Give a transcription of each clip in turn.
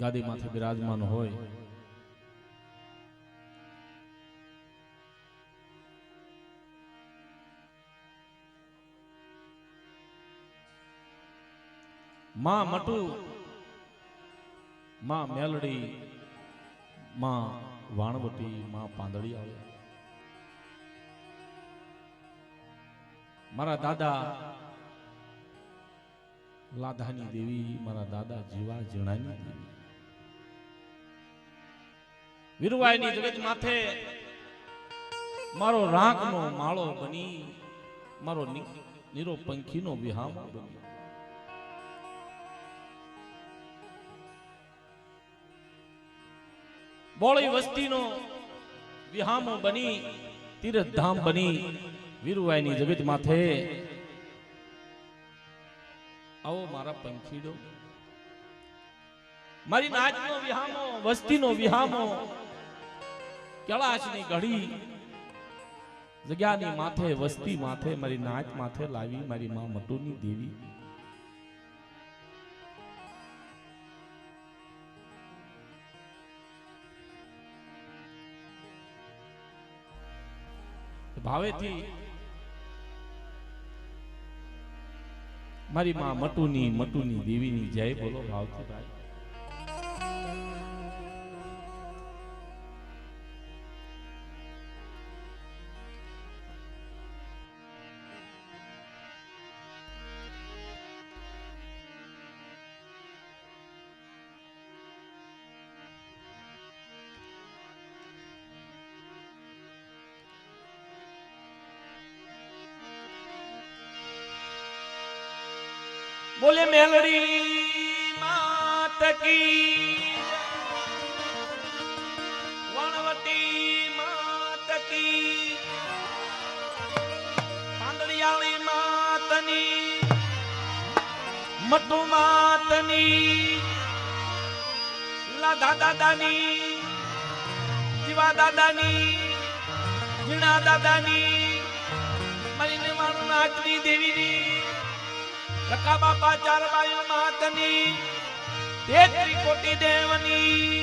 ગાદી માથે બિરાજમાન હોય માં મટુ, માં મેલડી, માં વાણવટી, માં પાંદડી આવે. મારા દાદા લાધાની દેવી, મારા દાદા જીવા જીણાની દેવી, વીરવાઈની જગત માથે મારો રાંકનો માળો બની, મારો નીરો પંખીનો વિહામો બની. બોળી વસ્તીનો વિહામો બની, તીર્થધામ બની, વીરવાઈની જગત માથે આવો મારા પંખીડો. મારી નાચનો વિહામો, વસ્તીનો વિહામો, કૈલાશની ઘડી જગ્યાની માથે, વસ્તી માથે, મારી નાચ માથે લાવી મારી માં મટુની દેવી. ભાવેથી મારી માં મટુની દેવીની જય બોલો ભાવથી ભાઈ. बोले मेलड़ी मात की, वनवटी मात की, પાંદડિયાળી માતની, મટુ માતની, લાધા દાદાની, જીવા દાદાની, જીણા દાદાની, મારી નિવાણ નાચની દેવીની, રકા બાપા ચાર બાયુ માતની, 33 કોટી દેવની.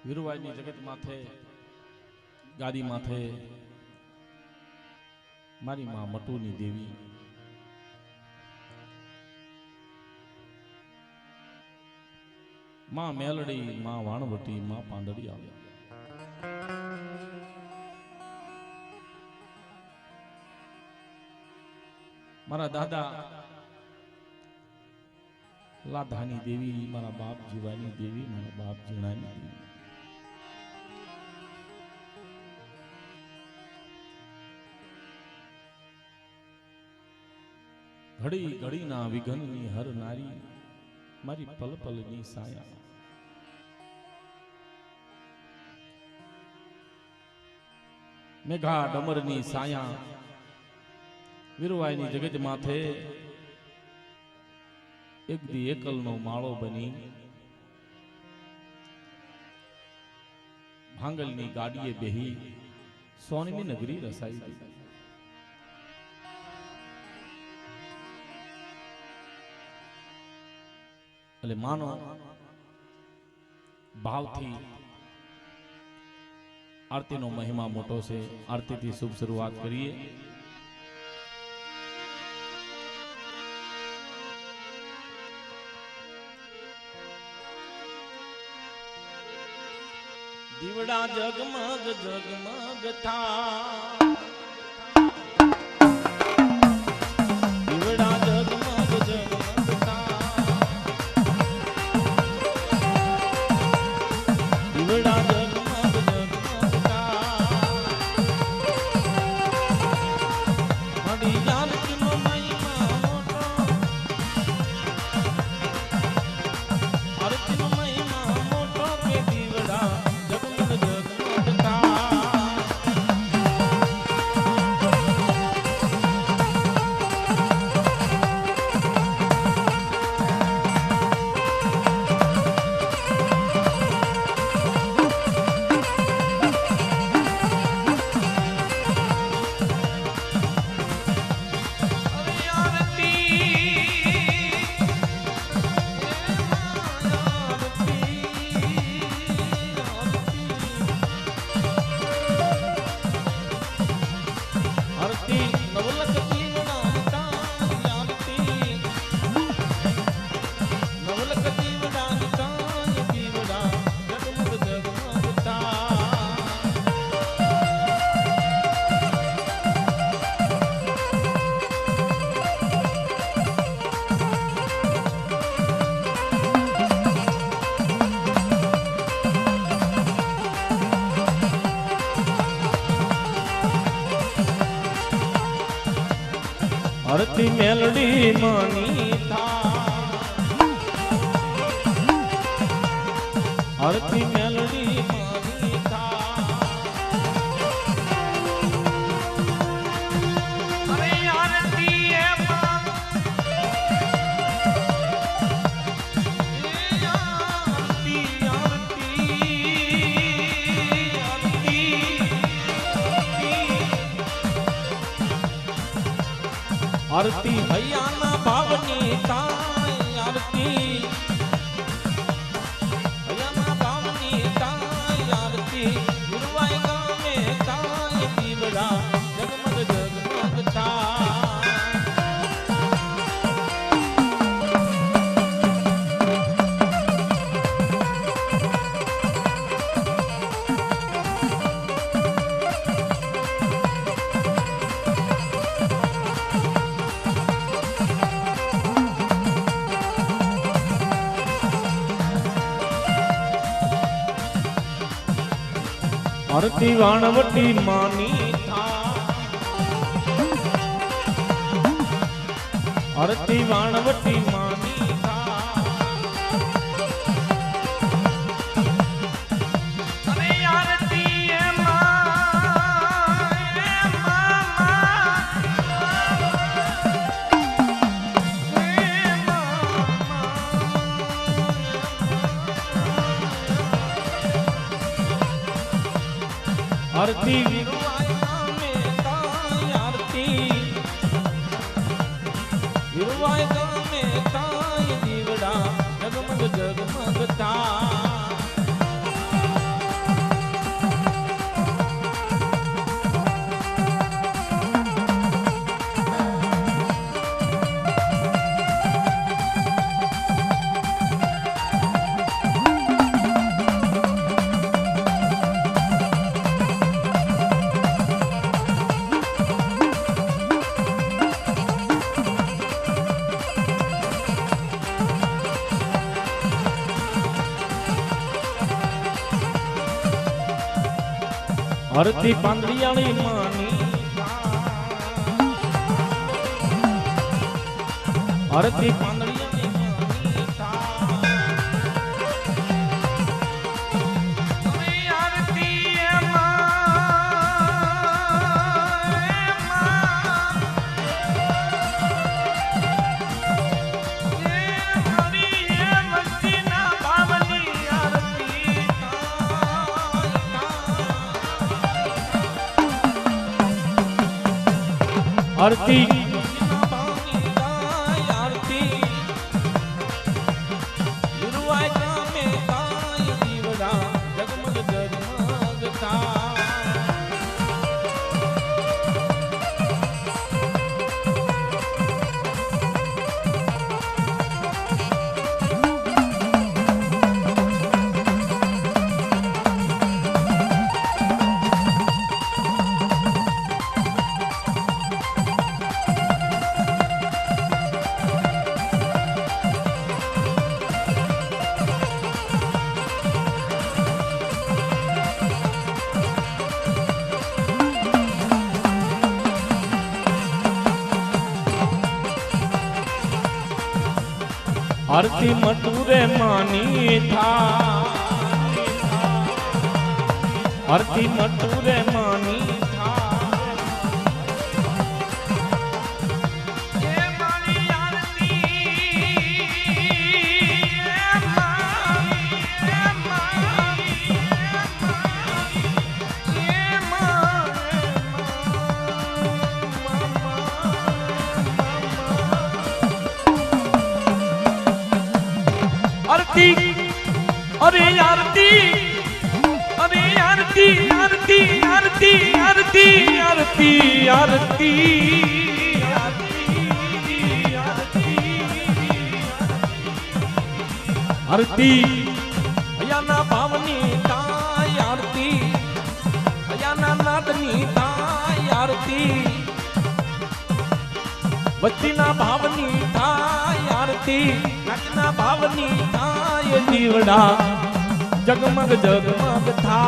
વીરવાઈની જગત માથે ગાદી માથે મારી માં મટુની દેવી માં મેલડી માં વાણવટી માં પાંદડી આવ્યા મારા દાદા લાધાની દેવી મારા બાપ જીવાની દેવી મારા બાપ જીણાની દેવી ઘડી ઘડીના વિઘનની હર નારી મારી પલ પલની સાયા મેઘા ડમરની સાયા વીરવાઈની જગત માથે એક દી એકલનો માળો બની ભાંગલની ગાડીએ બેહી સોનની નગરી રસાઈ ગઈ એટલે માનો ભાવથી આરતીનો મહિમા મોટો છે આરતીથી શુભ શરૂઆત કરીએ દીવડા જગમગ જગમગ થા દીવડા જગમગ જગમગ થા દીવડા જગમગ જગમગ થા મારી લાલચનો મહિમા મોટો આરતીનો મહિમા મોટો કે દીવડા આરતી મેલડી માની થા આરતી મેલડી માની થા અરે આરતી એ માં આરતી આરતી હૈયાના ભાવની તાય આરતી હૈયાના ભાવની તાય આરતી ગુરવાઈ ગામે તાય દીવડા જગમગ જગમગ થા આરતી વાણવટી માની થા આરતી વાણવટી માની થા અરે આરતી એ आरती वीरवाई गामे ताय आरती वीरवाई गामे ताय दीवड़ा जगमग जगमग था હરતી પાંદડિયાળી માની હરતી પાંદડિયાળી માની આરતી આરતી ગુરુવાય ગામે કાય દીવડા જગમગ જગમગતા आरती मटूरे मानी था आरती मटूरे मानी था ये मारी आरती आरती अरे आरती अरे आरती आरती आरती आरती आरती आरती आरती अयाना भावनी ताय आरती अयाना नादनी ताय आरती वच्चीना भावनी ताय आरती नाचना भावनी ताय दीवड़ा जगमग जगमग था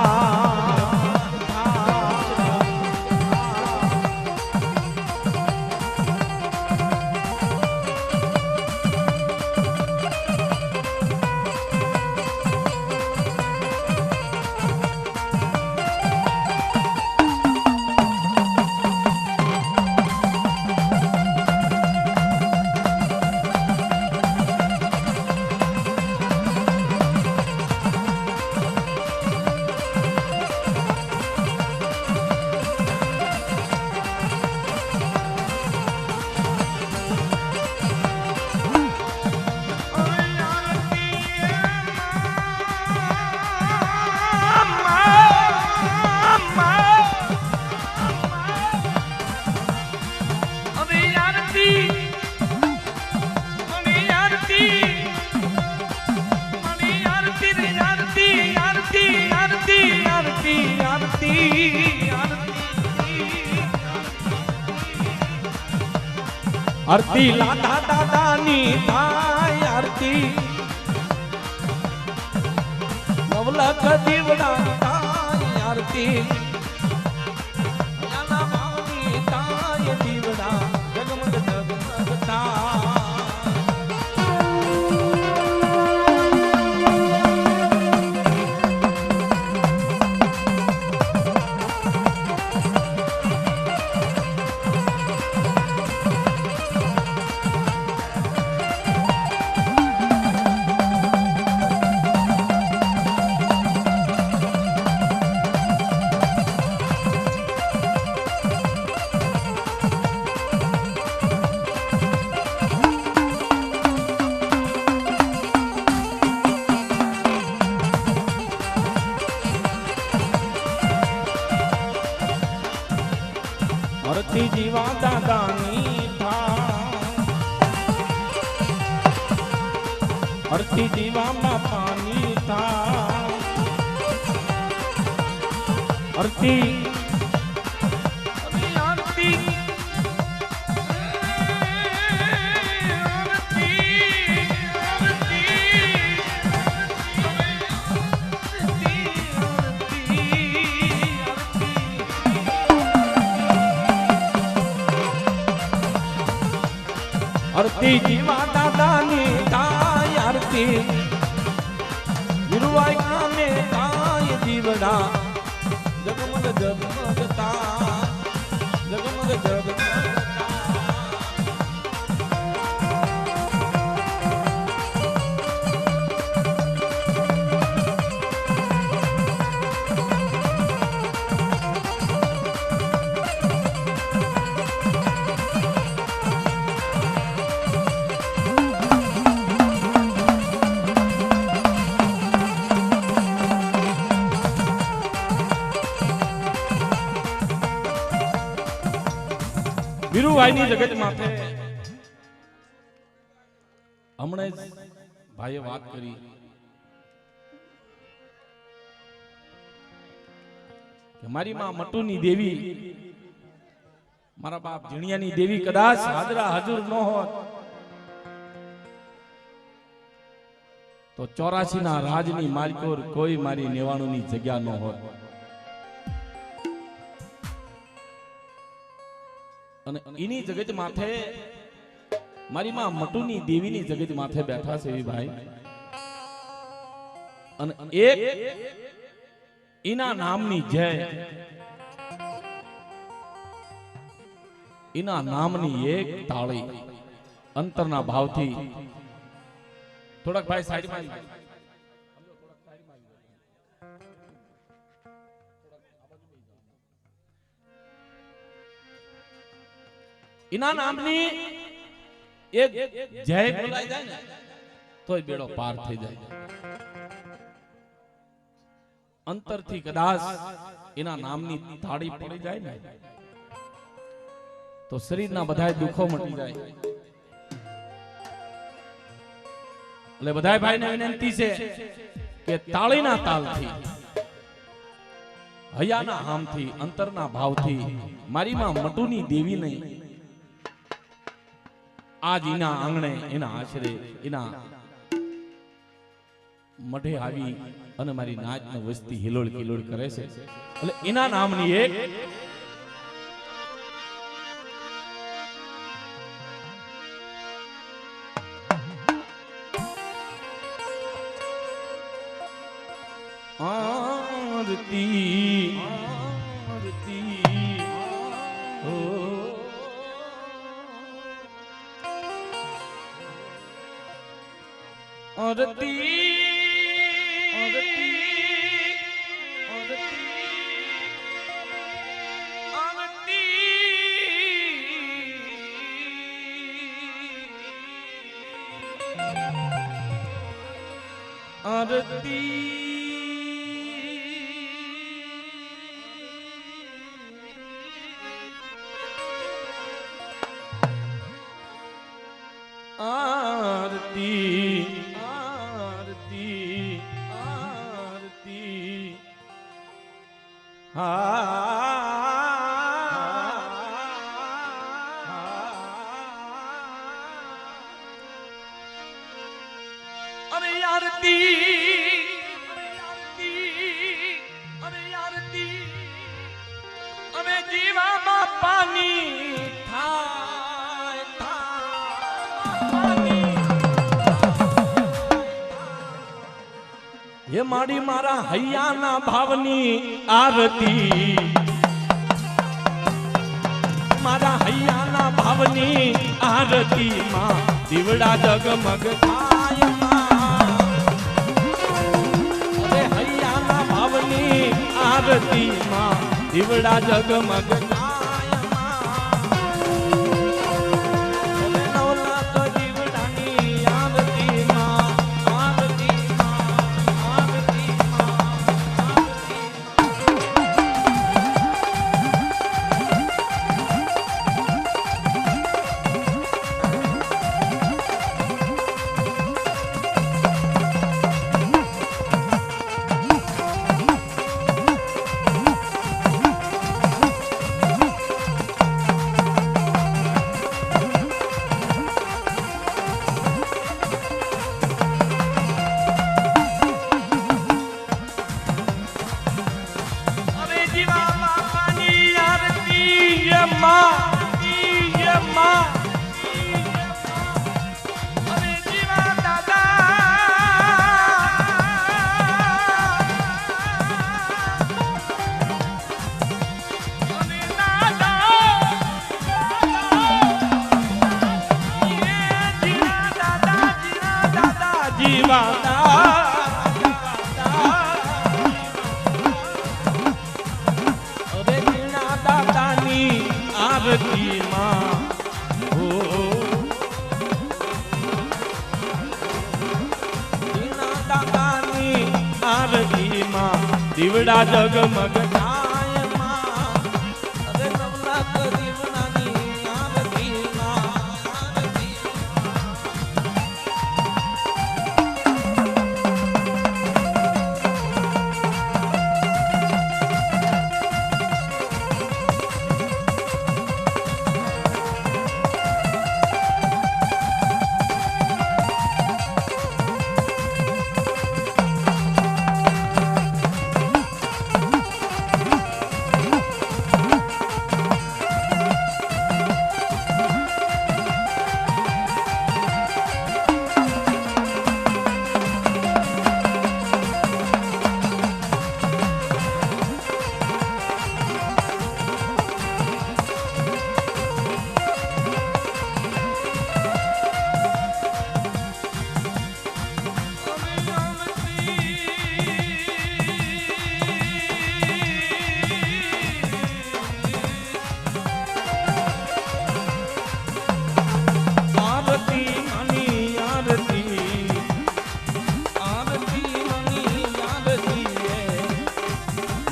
आरती लादा दादा नी थाय आरती नवलख दीवड़ा थाय आरती अयाना भावनी ताय दीवड़ा जगमग जगमगता आरती जीवा दादानी था आरती जीवा बापानी था आरती आरती आरती ભક્તિ જીવા દાદાની થાય આરતી વીરવાઈ ગામે થાય દીવડા જગમગ જગમગતા જગમગ જગમગતા વીરુભાઈની જગત માથે હમણાં જ ભાઈએ વાત કરી કે મારી માં મટુની દેવી મારા બાપ જીણિયાની દેવી કદાચ હાજરા હાજર ન હોત તો 84 ના રાજની માલિકોર કોઈ મારી નેવાણુની જગ્યા ન હોત અને એની જગત માથે મારી માં મટુની દેવીની જગત માથે બેઠા છે ભાઈ અને એક એના નામની જય એના નામની એક તાળી અંતરના ભાવથી થોડાક ભાઈ સાઈડમાં એના નામની એક જય બોલાઈ જાય ને તોય બેડો પાર થઈ જાય અંતરથી કદાચ એના નામની તાળી પડી જાય ને તો શરીરના બધા દુઃખો મટી જાય એટલે બધા ભાઈને વિનંતી છે કે તાળીના તાલથી હૈયાના હામથી અંતરના ભાવથી મારી માં મટુની દેવી નહીં આજ એના આંગણે એના આશરે એના મઢે આવી અને મારી નાચને વસ્તી હિલોળ કિલોળ કરે છે એટલે એના નામની એક આરતી આરતી ઓ આરતી ये माड़ी मारा हૈયાના ભાવની આરતી मारा हૈયાના ભાવની આરતી માં દીવડા જગમગ થાય અરે હૈયાના ભાવની આરતી માં દીવડા જગમગ જીવાદા અરે જીણા દાદાની આરતીમાં હો જીણા દાદાની આરતીમાં દીવડા જગમગ થાય માં અરે નવલાખ દીવડાની આરતીમાં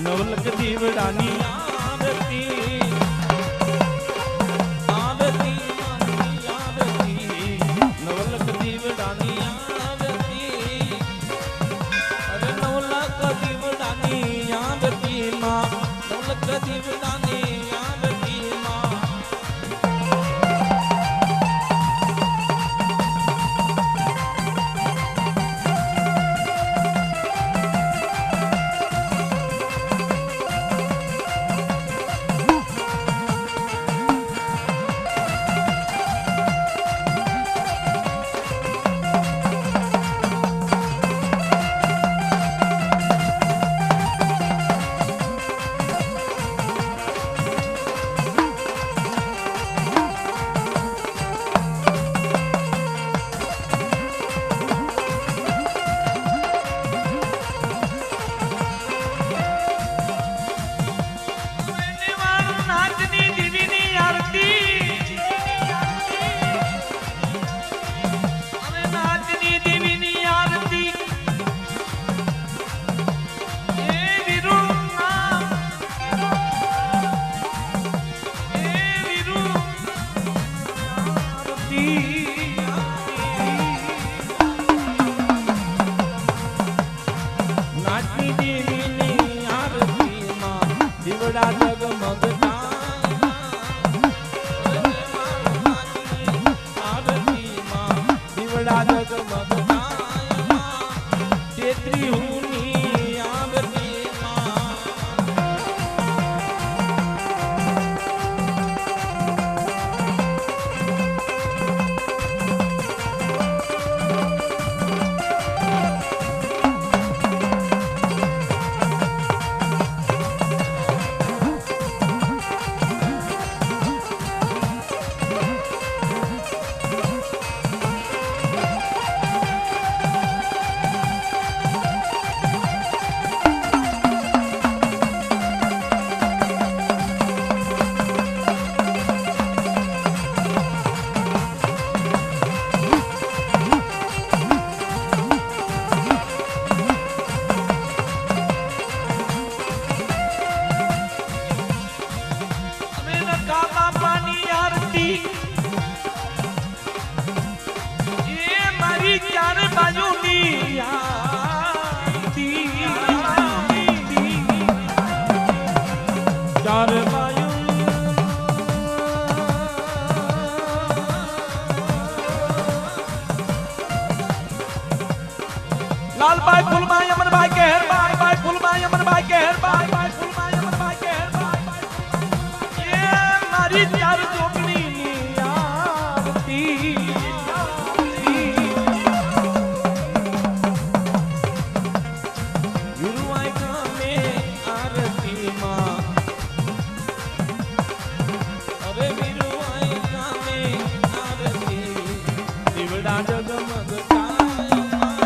નવલખ દીવડાની આરતી આરતી આરતી નવલખ દીવડાની આરતી અરે નવલખ દીવડાની આરતી માં નવલખ દીવડાની આરતી માં लालबाई फुलबाई अमरबाई के हरबाई बाई फुलबाई अमरबाई के हरबाई बाई फुलबाई अमरबाई के हरबाई ये मारी चार जोगनी आरती गुरुआई गामे आरती मां अरे गुरुआई गामे आरती दिवड़ा जगमग काय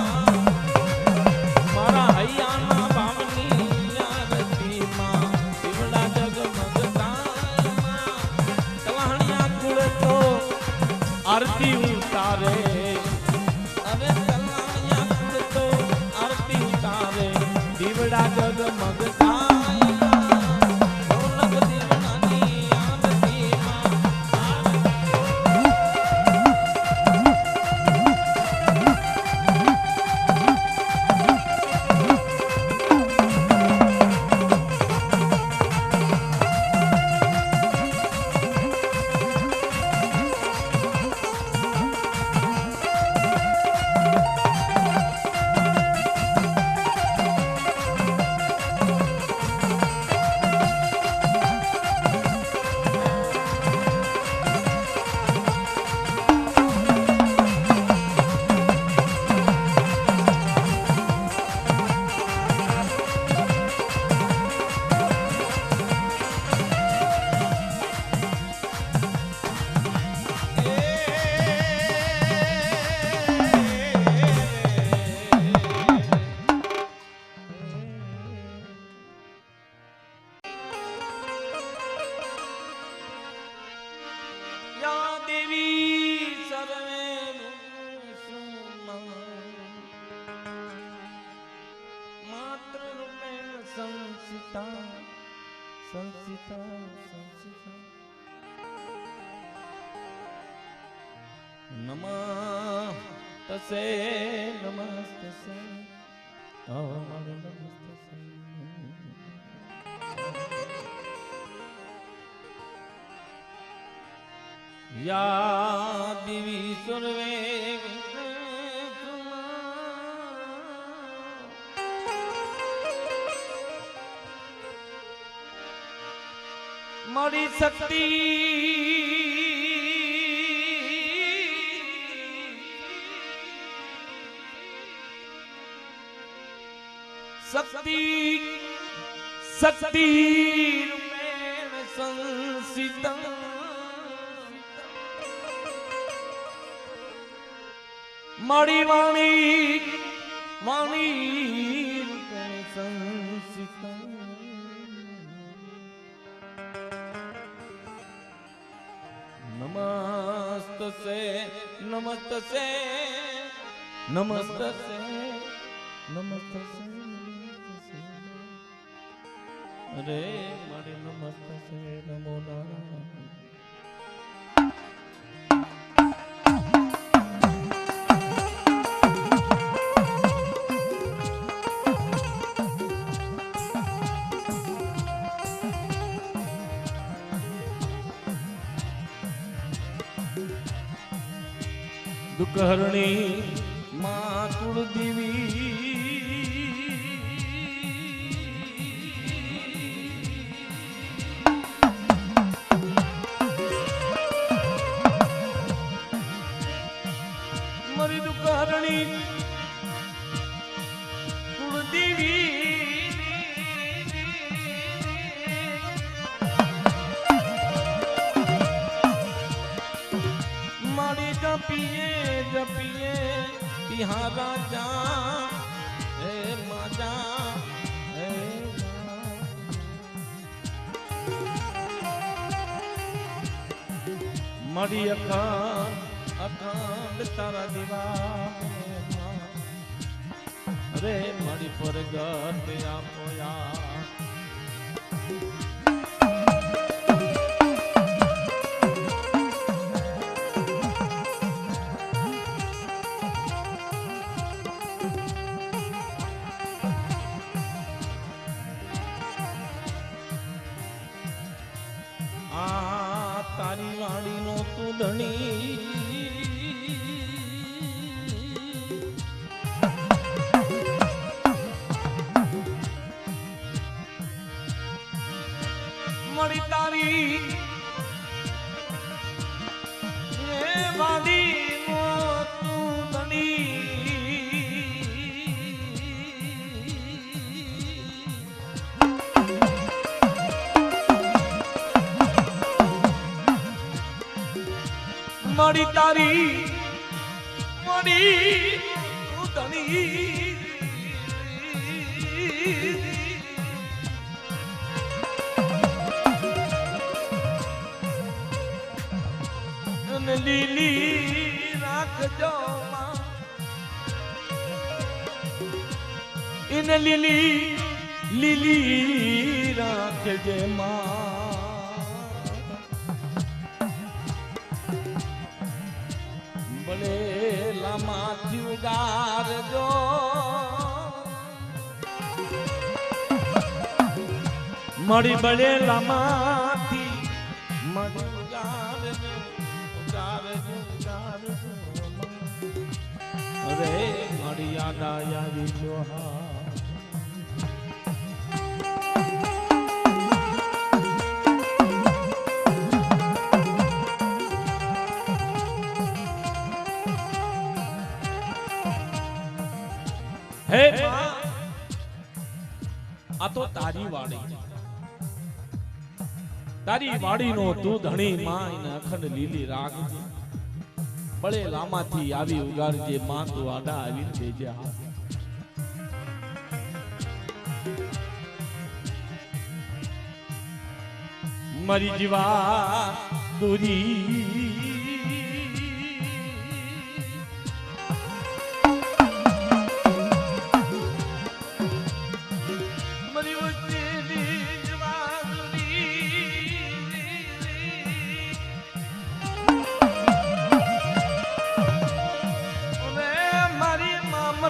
સંસિતા સંસિતા સંસિતા નમઃ તસે નમસ્તસે અમારે નમસ્તસે યા દિવી સર્વે મારી શક્તિ શક્તિ શક્તિ રૂપેણ સંસિતા મારી વાણી વાણી રૂપેણ સંસિતા નમસ્તસે નમસ્તસે નમસ્તસે નમસ્તસે અરે મારે નમસ્તસે નમો નારાયણ દુઃખહરણી માં કુળદેવી મારી દુઃખહરણી કુળદેવી મારી જપીએ જપીએ તિહારા જા હે માજા હે મારી અખંડ તારા દીવા અરે મારી પરગટ આપોયા તારી વાડી નો તું ધણી મળી તારી વાડી નો તું ધણી મારી તારી મારી ધણી અને લીલી રાખજો એને લીલી લીલી રાખજે બળેલામાંથી ઉગારજો મળી બળેલામાંથી મળી ઉગારજો ઉગારજો ઉગારજો અરે મારી યાદ આવી જો હા હે આ તો તારી વાડી નો તું ધણી માં એને અખંડ લીલી રાખજે બળે લામાથી આવી ઉગાડજે માં તું આડા આવી દેજે મારી જીવા દોરી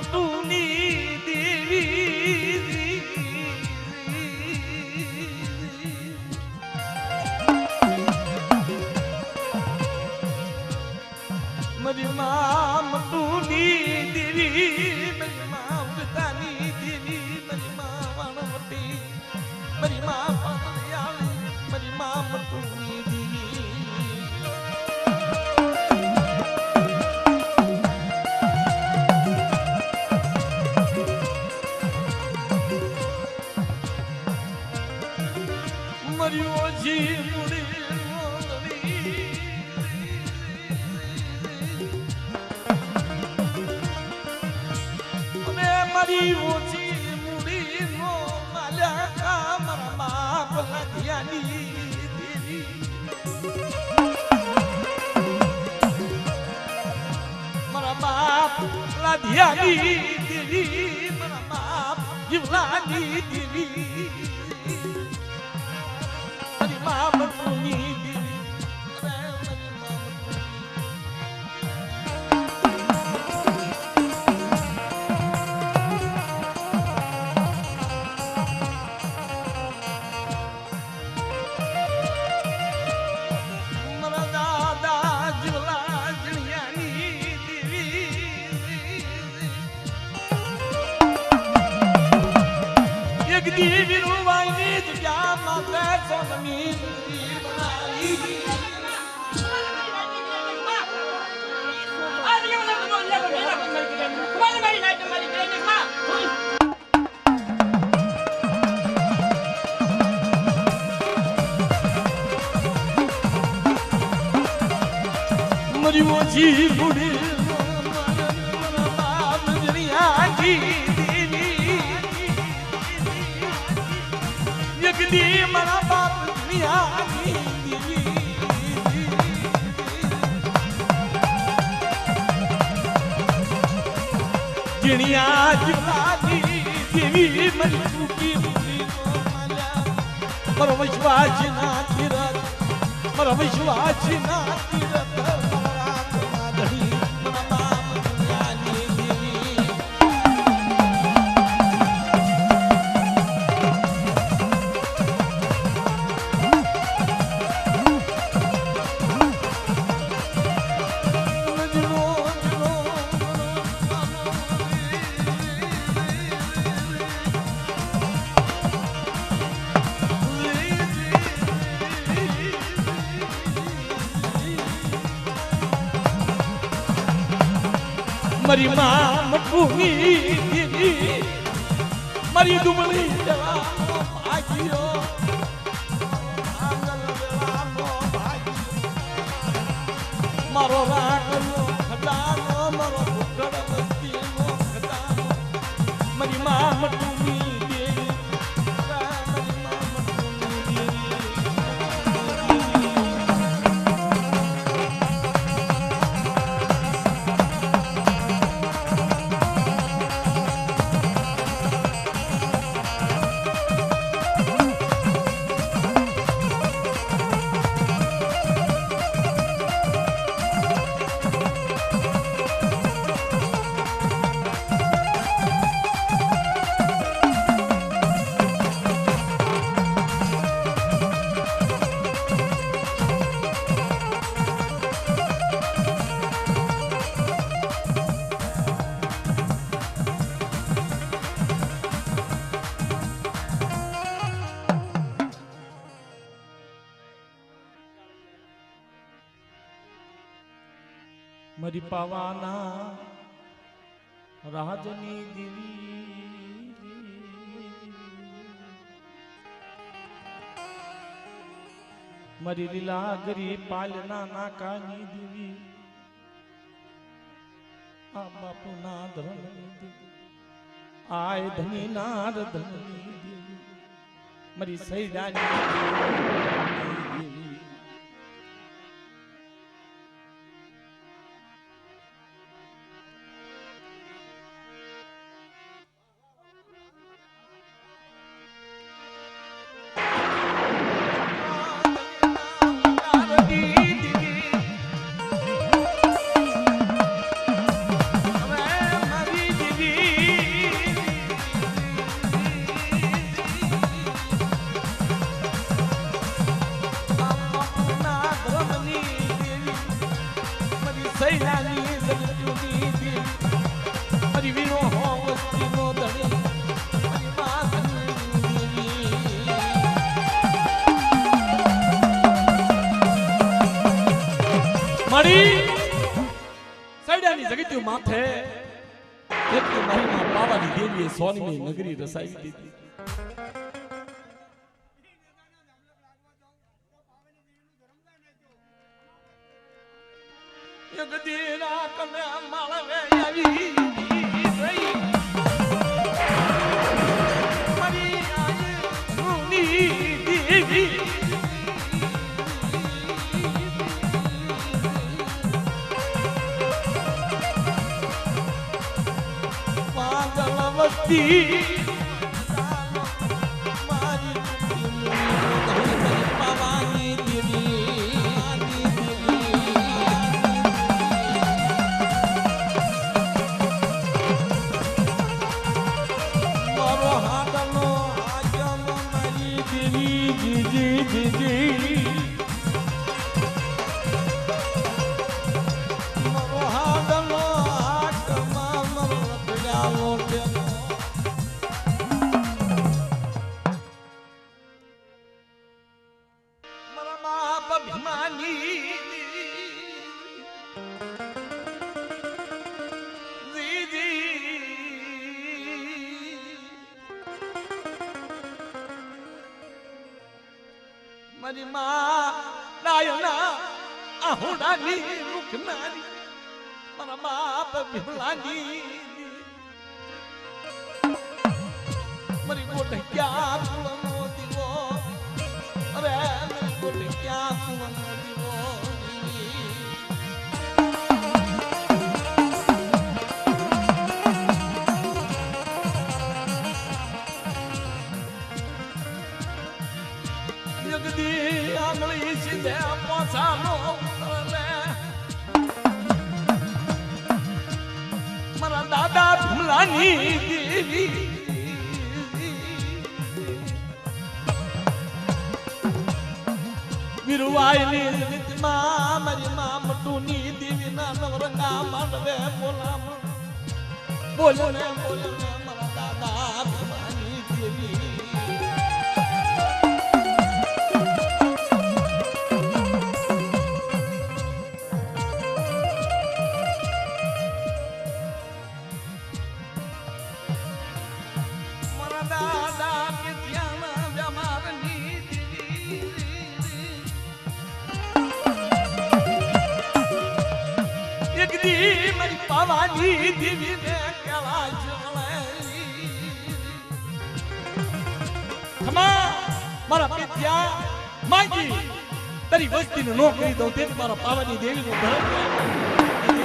મટુની દેવી મારી માં મટુની દેવી મારી માં ઉગતાની દેવી મારી માં વાણવટી મારી માં પાતળિયાળી મારી માં મટુની દેવી મર્યો જી મુડી મારી ઓછી મુડી નો માલ્યા મારા બાપ લાધિયાની દેવી મારા બાપ લાધિયાની દેવી મારા બાપ જીવલાની દેવી મારી મા મટુની દેવી રૂવાઈની જગ્યા માતે સોનમી બનાવી મરી ઓછી બુડી યગદી મારા બાપ દુનિયાની જીણિયા જીવલાની દેવી મરી ચૂકી ભૂલી માલ્યા મારો વિશ્વાસ ના તીરથ મારો વિશ્વાસ ના તીરથ મારા ધણી મારા બાપ દુનિયાની દેવી મારી માં મટુની દેવી મારી દુબળી જવાનો ભાગ્યો આગળ વેળાનો ભાગ્યો મારો રાગનો ખજાનો મારો ભૂખડ વસ્તીનો ખજાનો મારી માં મટુની દેવી મારી માં મટુની દેવી મારી પાવાના રાજની દેવી મારી લીલાગરી પાલના નાકાની દેવી આ બાપુના ધર્મની દેવી આય ધની નાર ધની દેવી મારી સૈદાની દેવી વળી સૈડાની જગત્યુ માથે એટલી મારી માં પાવાની દેવીએ સોનીની નગરી રસાવી દીધી. જગદીના કને માળવે આવી રહી મારી આયની દેવી પાગલવતી મારી પાવાની દેવી મારી માં ડાયના આહુડાની મુખનારી મારા બાપ ભીમલાની મારી ગોઠ ક્યાં ફૂલનો દીવો અરે મારી ગોઠ ક્યાં ફૂલનો દીવો જગદી આંગળી સીધે પોસાનો મારા દાદા ભૂલાની દેવી વિરુવાયની રીતમાં મારી માં મટુની દેવીના નવરંગા માંડવે બોલો ને મારા દાદા ભૂલાની દેવી મારી પાવાની દેવી ને કેવા જળાઈ ખમા મારા પિત્યા માજી તારી વસ્તીને નો કરી દઉં તે મારા પાવાની દેવીનું ધર્મ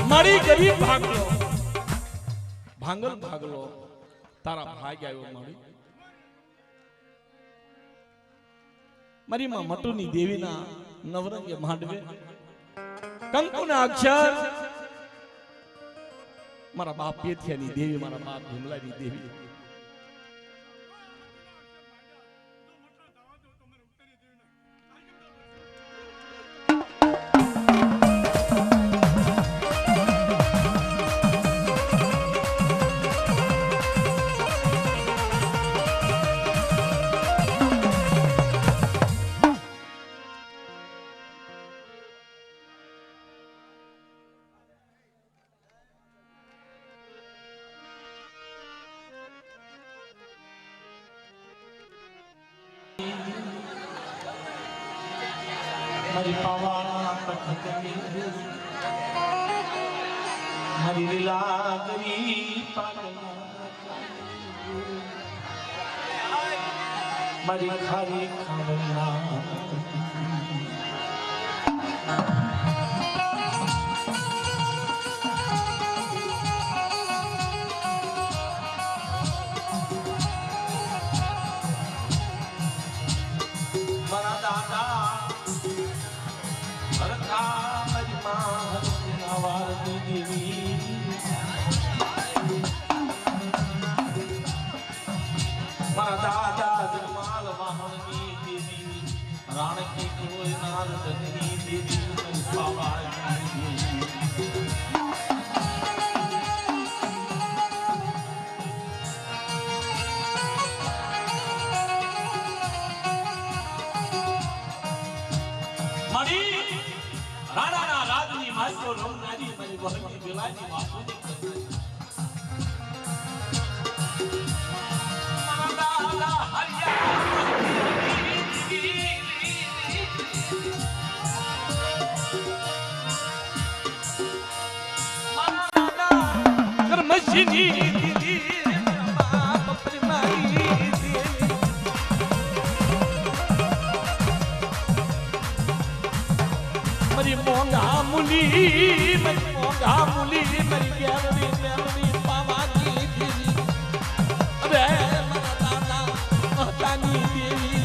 મારી ગરીબ ભાંગલ ભાગલો તારા ભાગ આવ્યો મારી માં મટુની દેવીના નવરંગે માંડવે કંકુના અક્ષર મારા બાપ પેથિયાની દેવી મારા બાપ ભીમલાની દેવી हरि पावाना पठकनी हरि लीला गरी पालना मरी खारी खावना દાદા હરખા મારી માં હરખના વારની દેવી મારા દાદા જમાલ વાહનની દેવી રાણકી કોઈ નારદની દેવી બાબાની દેવી રાણાના રાજની માસ્તો રમનારી મારી વહની વેલાની વાસુની મારા દાદા મોંઘા મુલી મારી ગેરવી પાવાની દેવી અરે મારા દાદા મહતાની દેવી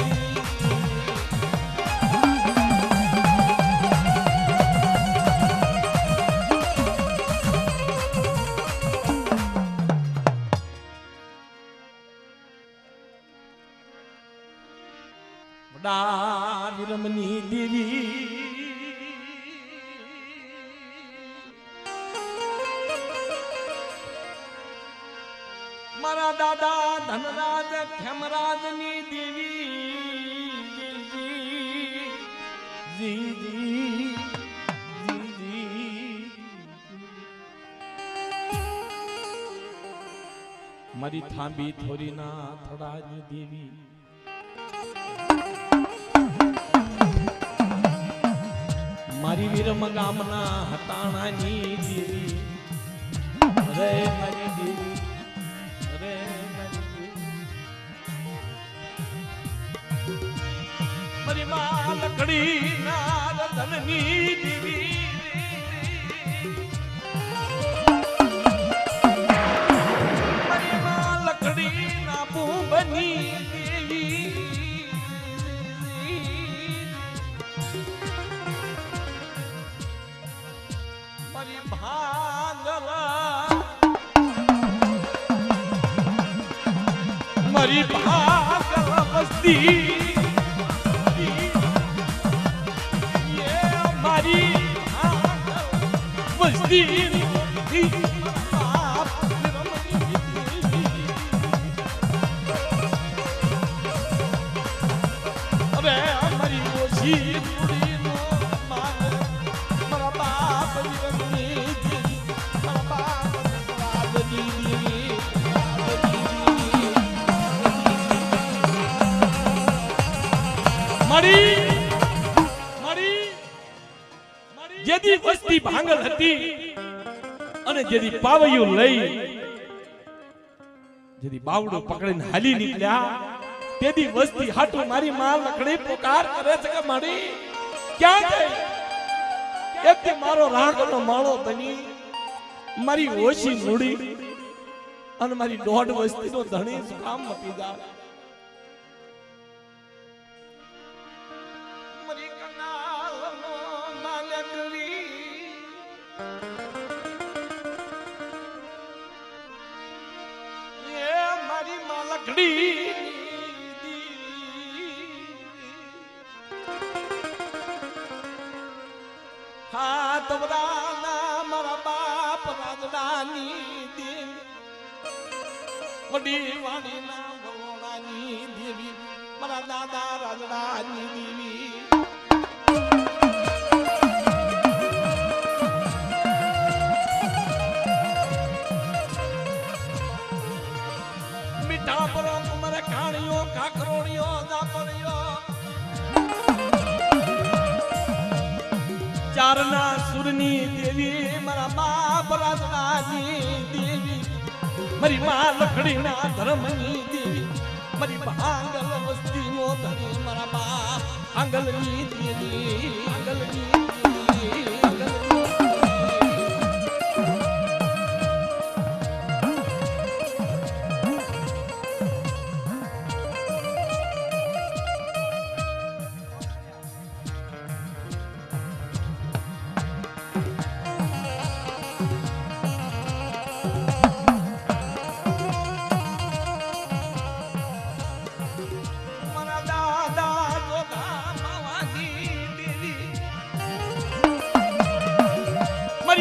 વડા વિરમની દેવી મારા દાદા ધનરાજ ખેમરાજની દેવી મારી થાંભી થોરીના થોડાજ દેવી મારી વીરમ ગામના હતાણાની દેવી રે મારી દેવી મારી માં લકડી ના રતનની દેવી મારી માં લકડી ના બૂબની દેવી મારી ભાંગલા મારી ભાંગલા વસ્તી અરે અમારી ઓછી મારા બાપ જેદી વસ્તી ભાંગલ હતી અને જેદી પાવયું લઈ જેદી બાવડો પકડીને હાલી નીકળ્યા તેદી વસ્તી હાટુ મારી માં લકડી પુકાર કરે છે કે મારી ક્યાં ગઈ એકથી મારો રાગનો માળો બની મારી ઓછી મૂડી અને મારી દોઢ વસ્તીનો ધણી કામ મટી જાય મારી કંગાલનો માલકડી એ મારી માલકડી હા તવરાના મારા બાપ રાજડાની દેવી વડી વાણીના ભગવાની દેવી મારા દાદા રાજડાની દેવી મીઠા પર મારે કાણીઓ કાકરોડીઓ દાપડીઓ ચારના સુરની દેવી મારા બાપ રાજડાની દેવી મારી માં લખડીના ધર્મની દેવી મારી ભાંગલ વસ્તીનો ધણી મારા બા આંગલની દેવી આંગલની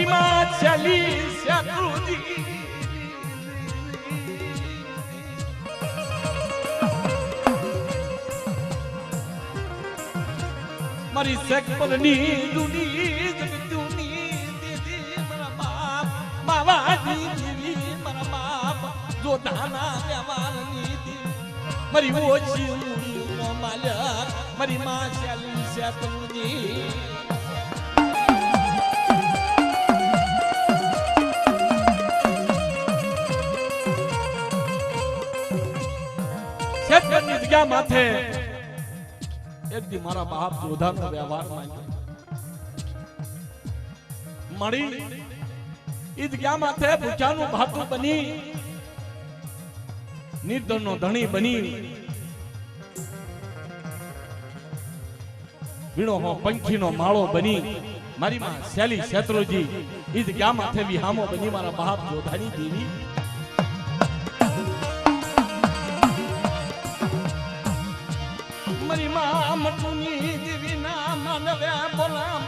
મારી માં ચાલી શત્રુજી મારી સેકપરની દુની જગતુની દેવી મારા બાપ બાવાની દેવી મારા બાપ જોધાના વ્યવહારની દેવી મારી ઓછી નો માલક મારી માં ચાલી શત્રુજી શેતકરની જગ્યા માથે એક દી મારા બાપ જોધાનો વ્યવહાર મળી ઈ જગ્યા માથે ભૂચાનું ભાતું બની નિર્ધનનો ધણી બની વીણો હો પંખીનો માળો બની મારી માં શૈલી શેત્રુજી ઈ જગ્યા માથે વિહામો બની મારા બાપ જોધાની દેવી મારી માં મટુની દેવી ના માનવ્યા બોલામ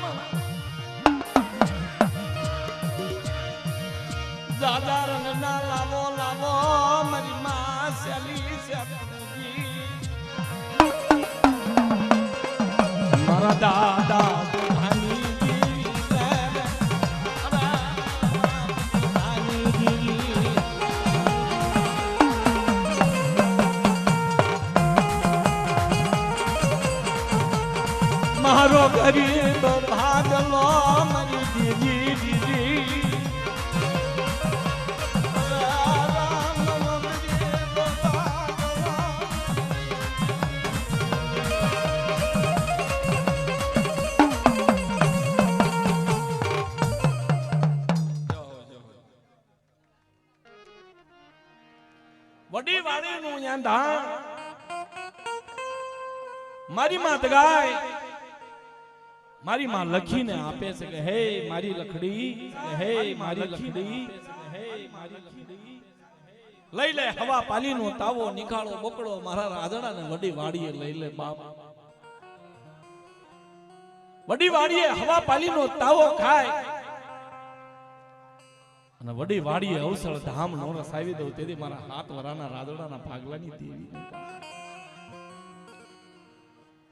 દાદા રંગ ના લાવો લાવો મારી માં શૈલી શેત્રુજી મારા દાદા જોધાની દેવી મારો ગરીબ ભાગલો મારી દીદી દીદી વડી વાળી નું યાંધા મારી માં દગાય મારી માં લખીને આપે છે કે હે મારી લખડી હે મારી લખડી હે મારી લખડી લઈ લે હવા પાલીનો તાવો નિકાળો બોકડો મારા રાધડાને વડી વાડીએ લઈ લે બાપ વડી વાડીએ હવા પાલીનો તાવો ખાય અને વડી વાડીએ અવસળ ધામ નો રસાવી દઉં તેથી મારા હાથ વરાના રાધડાના ભાગલાની દેવી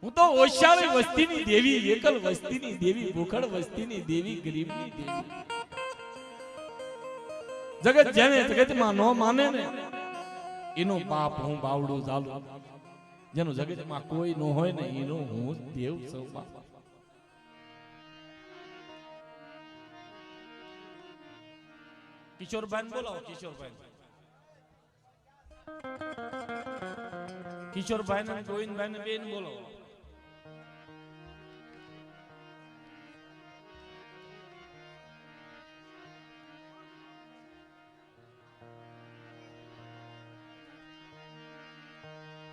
હું તો ઓશાળી વસ્તીની દેવી એકલ વસ્તીની દેવી ભૂખડ વસ્તીની દેવી ગરીબની દેવી જગત જેને જગતમાં નો માને ને એનો બાપ હું બાવડું ચાલુ જેનું જગતમાં કોઈ નો હોય ને એનો હું દેવ સૌ બાપ કિશોરભાઈ બોલાવો કિશોરભાઈ ને ગોવિંદભાઈ ને બેન બોલાવો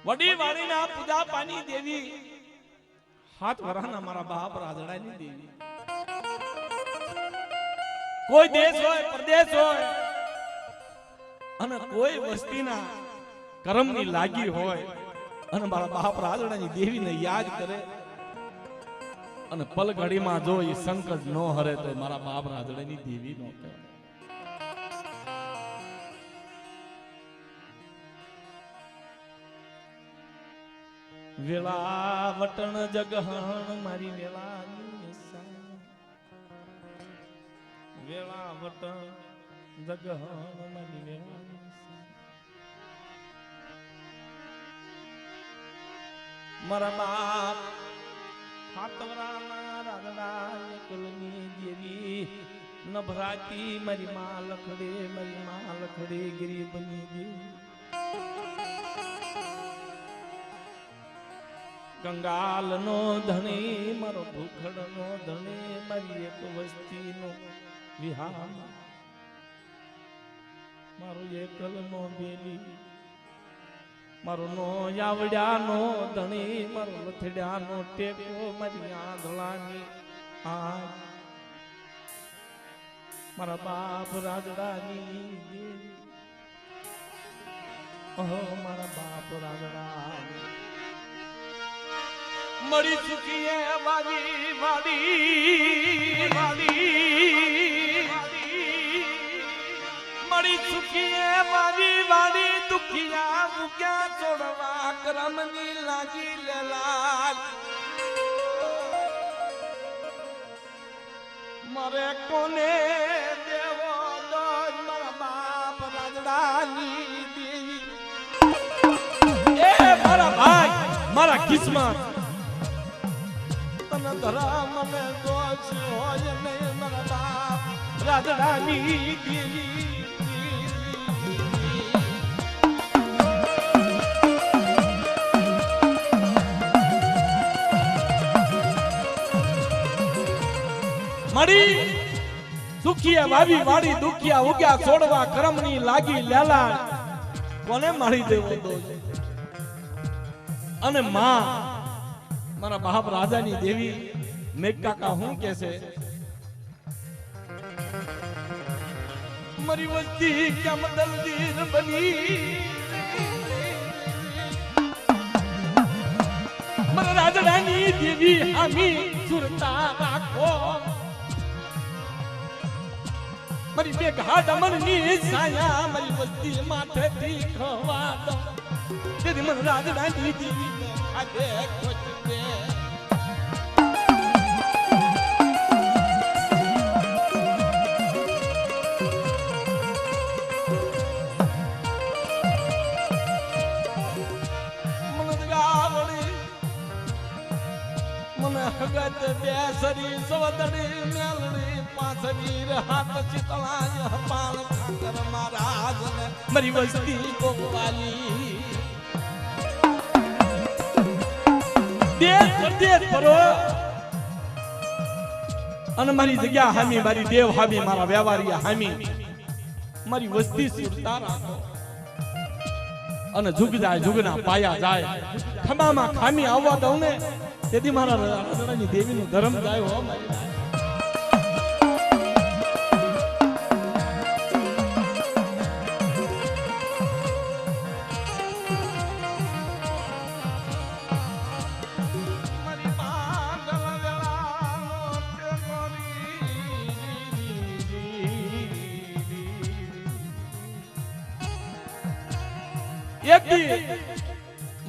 વડી વાળીના પૂજા પાની દેવી હાથ વરાના મારા બાપ રાધડાની દેવી કોઈ દેશ હોય પ્રદેશ હોય અને કોઈ વસ્તીના કર્મની લાગી હોય અને મારા બાપ રાધડાની દેવીને યાદ કરે અને પલઘડીમાં જો એ સંકટ ન હરે તો મારા બાપ રાધડાની દેવી નો કહેવાય વેળા વટણ જગહણ મારી વેળાની વેળા વટણ જગહણ મારી વેળાની મારા બાપ હાથવરાના રાધડા એકલની દેવી નભરાતી મારી માં લખડે ગરીબની દેવી કંગાલ નો ધણી મારો ભૂખડ નો ધણી મારી એક વસ્તી નો વિહાર મારો એકલ નો બેલી મારો નો આવડ્યા નો ધણી મારો લથડ્યા નો ટેકો મારી આંધળાની આ મારા બાપ રાધડાની દેવી ઓહો મારા બાપ રાધડાની મળી ચૂકી વાલી વાલી વાલી સુખીએ મારી વાડી દુખિયા ભૂખ્યા છોડવા કરમની લાગી લેલા મારે કોને દેવો દોજ મારા બાપ રાજડાની દેવી એ મારા ભાઈ મારા કિસ્મત તને ધરા મને દોષ હોય નહીં મારા બાપ રાજડાની દેવી મળી સુખિયા વાવી વાડી દુખિયા ઉગ્યા છોડવા કરમની લાગી લેલા કોને મારી દેવો દોજ અને માં મારા બાપ રાજાની દેવી મેઘ કાકા હું કે છે મારી વસ્તી કેમ દલદીર બની મારા રાજડાની દેવી હામી સુરતા રાખો મારી બે ઘાટ અમરની છાયા મારી વસ્તી માથેથી ખવા દો તેથી મને રાજડાની દેવી આજે ખોચવે મને હગત બેસરી સવદડી મેલડી પાછરી હાથ ચિતળાય હપાલ ખાતર મહારાજ મારી વસ્તી ગોપાલી દેશ પરો અને મારી જગ્યા હામી મારી દેવ હામી મારા વ્યવહારિયા હામી મારી વસ્તી સુરતા રાખો અને જુગ જાય જુગના પાયા જાય ખમામાં ખામી આવવા દઉં ને તેથી મારા રાજડાની દેવીનું ધર્મ જાય હો મારી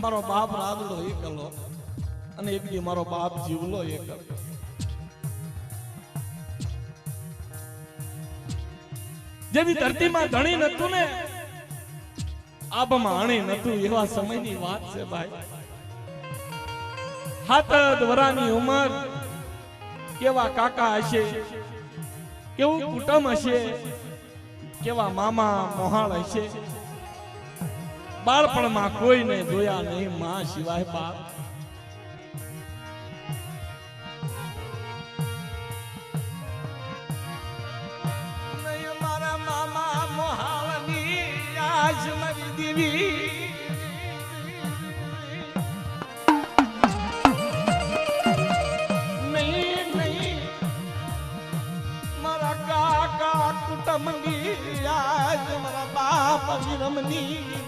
મારો બાપ રાજડો એકલો અને એક દી મારો બાપ જીવલો એકલો જેની ધરતીમાં ધણી નતું ને આબમાં અણી નતું એવા સમયની વાત છે ભાઈ 7 વરાની ઉંમર કેવા કાકા હશે કેવું કુટુંબ હશે કેવા મામા મોહાળ હશે બાળપણમાં કોઈને જોયા નહીં માં સિવાય બાપ નહીં મારા મામા મોહાળની આજ મારી દેવી નહીં મારા કાકા કુટુંબની આજ મારા બાપ વિરમની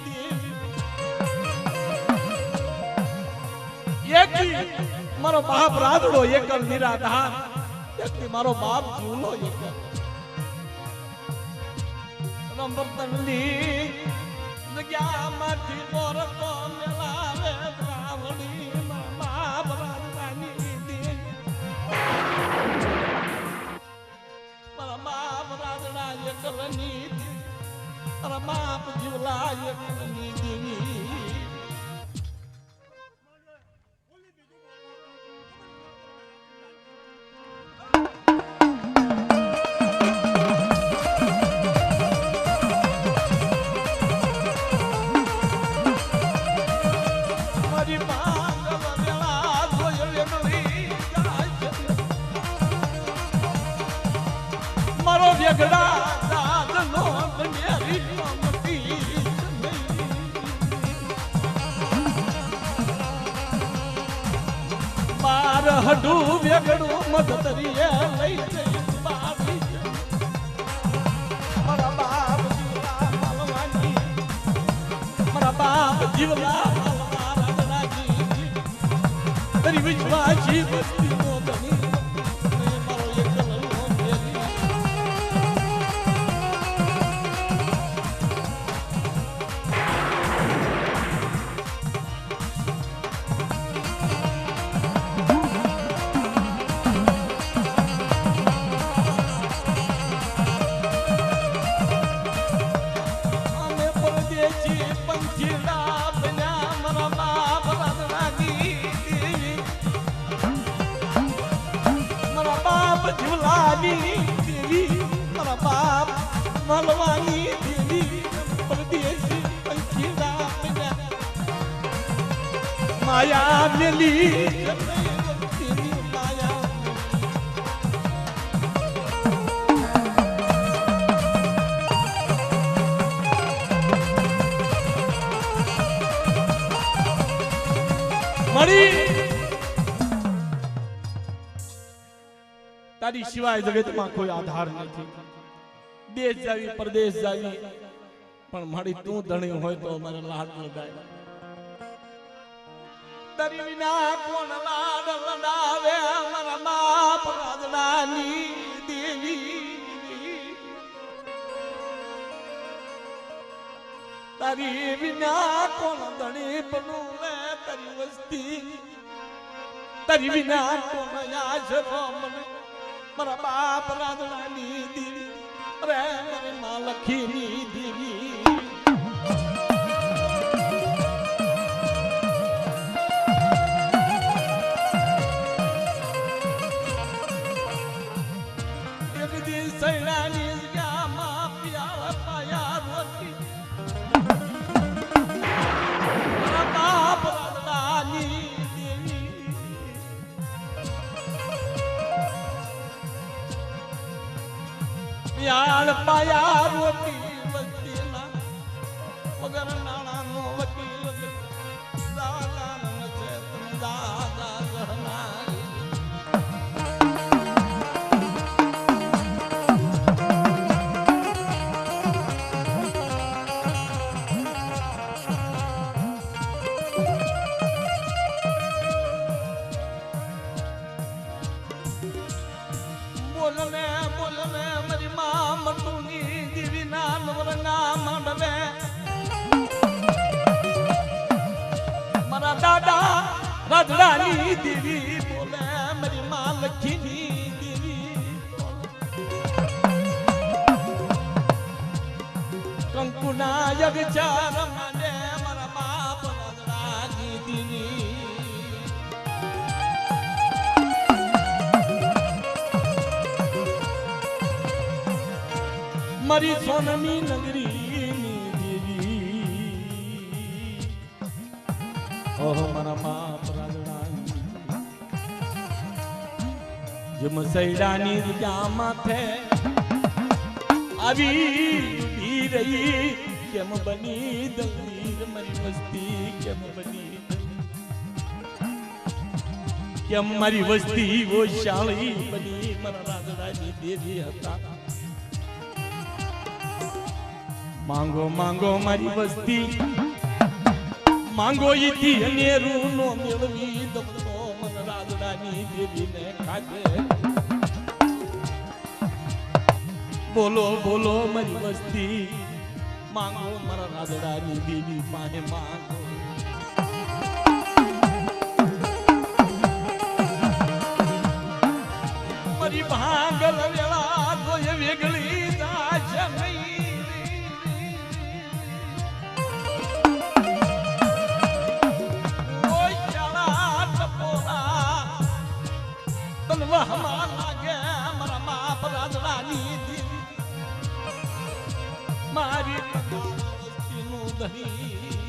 મારો બાપ રાજડો એકલ નિરાધાર મારો બાપ જીવલો એકલ રંબતનની જગ્યામાંથી બોરતો મેલાવે રાવડી બાપ રાજડાની દેવી મારા બાપ રાજડા એકલની મારા બાપ જીવલા એકલની દેવી હડું વેગડું મદતરીએ લઈ જઈ બાવી મારા બાપ જીવલા માલવાની મારા બાપ જીવલા રાજડાજી તારી વિશ્વાસી વસ્તી નો ધણી મારો એકલો મલવાની દેવી મારા બાપ મલવાની દેવી પરદેશી પંખીડા માયા મેલી માયા મળી તારી સિવાય જગતમાં કોઈ આધાર નથી. દેશ જાવી પરદેશ જાવી પણ મારી તું ધણી હોય તો મારે લાડ લગાય. તારી વિના કોણ લાડ લડાવે મારા બાપ રાજડાની દેવી. તારી વિના કોણ ધણી બનું લે તારી વસ્તી. તારી વિના કોણ આશરો મને મારા બાપ રાજડાની દેવી રે મારી માં લખીની દેવી. એક દી સૈરાની ગામમાં પિયા પાયા રોટી મારા બાપ રાજડાની યાર પાયા રોટી વસ્તીના વગર નાણાનો વકીલ દાદા નચે દાદા રહનારી. બોલને મારી માં મટુની દેવી ના નવરંગા માંડવે મારા દાદા રાજડાની દેવી બોલે મારી માં લખીની દેવી. કંકુના યગચાર માંડે મારા બાપ રાજડાની દેવી. મારી સોનની નગરીની દેવી ઓહ મારા બાપ રાજડાની જેમ સૈડાની ત્યાં માથે આવી ઊભી રહી કેમ બની દલીર મારી વસ્તી કેમ બની કેમ મારી વસ્તી ઓશાળી બની મારા રાજડાની દેવી હતા. માંગો માંગો મારી વસ્તી માંગો ઈથી અનેરું નો મેળવી દમતો મન રાજડાની દેવીને ખાતે. બોલો બોલો મારી વસ્તી માંગો મારા રાજડાની દેવી પાસે માંગો. મારી ભાંગલ વેળા કોઈ વેગળી જાશે નહીં. મારી વસ્તીનું દહીં